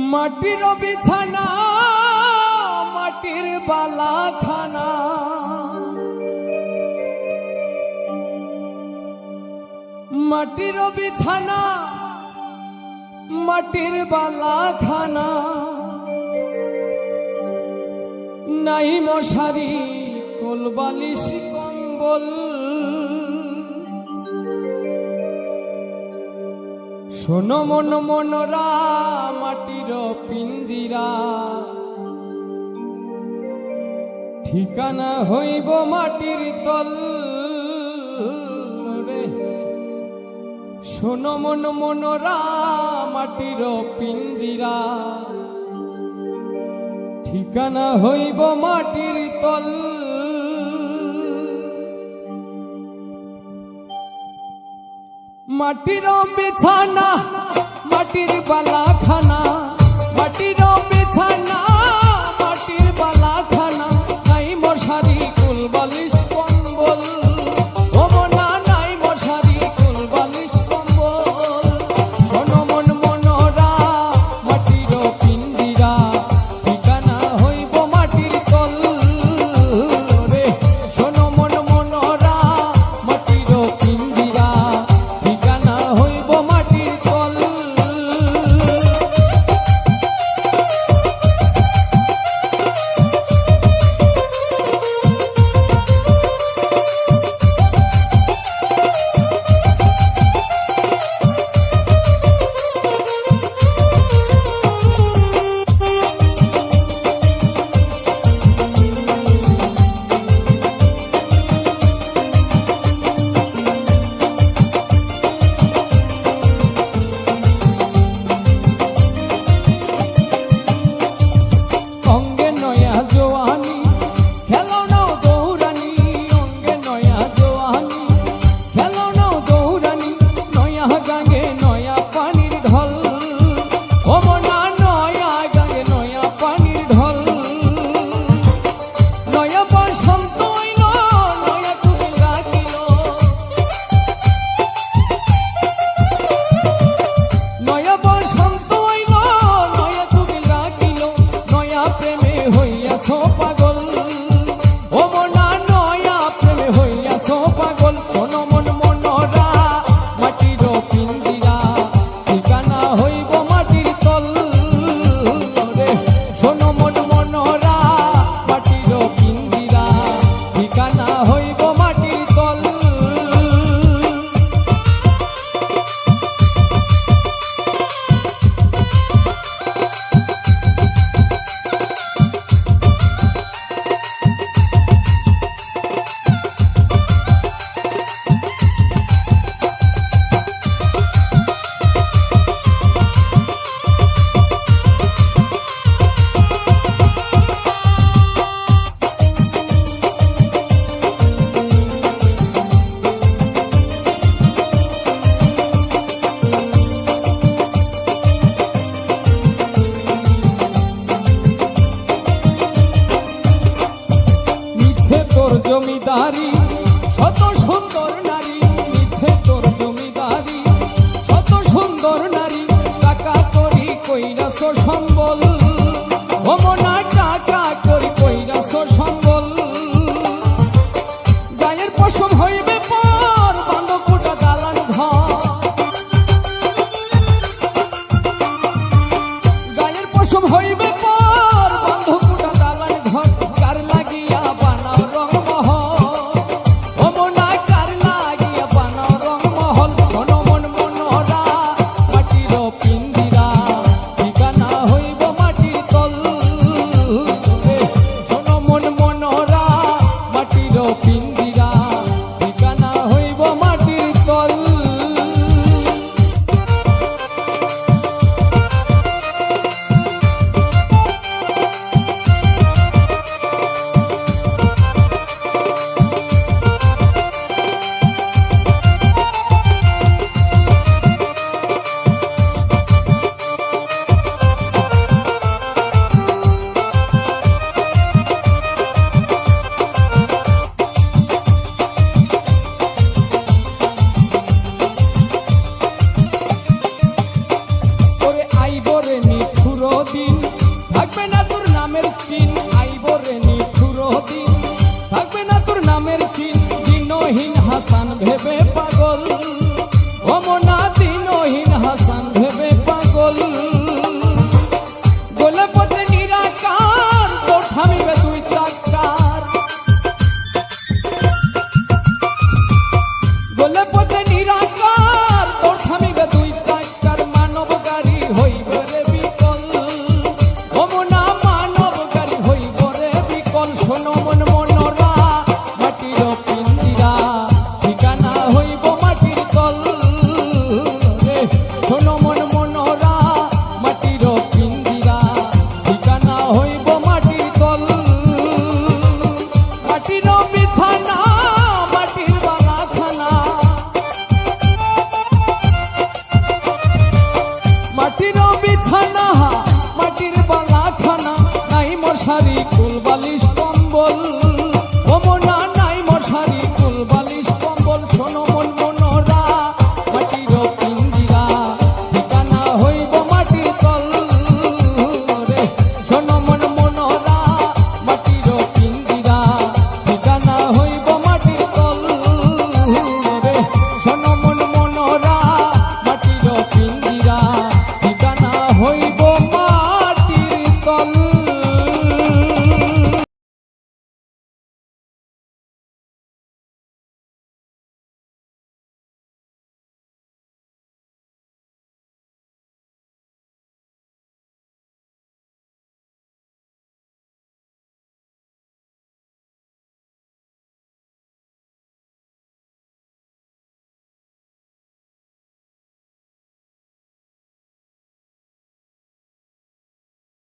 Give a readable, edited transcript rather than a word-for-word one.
মাটির বিছানা মাটির বালাখানা মাটির বিছানা মাটির বালাখানা নাই মশারি কোল বালিশ কম্বল শোনো মন মনরা মাটির পিঞ্জিরা ঠিকানা হইব মাটির তল রে শোনো মন মনরা মাটির পিঞ্জিরা ঠিকানা হইব মাটির তল মাটির বিছানা মাটির বালাখানা মাটির বিছানা মাটির বালাখানা নাই মশারি কুল বালিশ কম্বল ও মনা নাই মশারি কুল বালিশ কম্বল শোনো মন মনরা মাটির পিঞ্জিরা ঠিকানা হইব মাটির তল রে শোনো মন মনরা মাটির পিঞ্জিরা হইব মাটির তল পাগল ও মনা নয়া প্রেমে হইয়াছ পাগল শোনো মন মনরা মাটির পিঞ্জিরা ঠিকানা হইব মাটির তল রে শোনো মন মনরা মাটির পিঞ্জিরা ঠিকানা হইব মাটির তল তোর জমিদারি শত সুন্দর নারী মিছে তোর জমিদারি শত সুন্দর নারী টাকা করি কইরাছ সম্বল ও মনা টাকা করি কইরাছ সম্বল গায়ের পশম হইবে পর বান্ধ কোটা দালান ঘর গায়ের পশম হইবে পর বান্ধ কোটা দালান ঘর কার লাগিয়া বানাও রংমহল মাটির বিছানা মাটির বালাখানা নাই মশারি কুল বালিশ কম্বল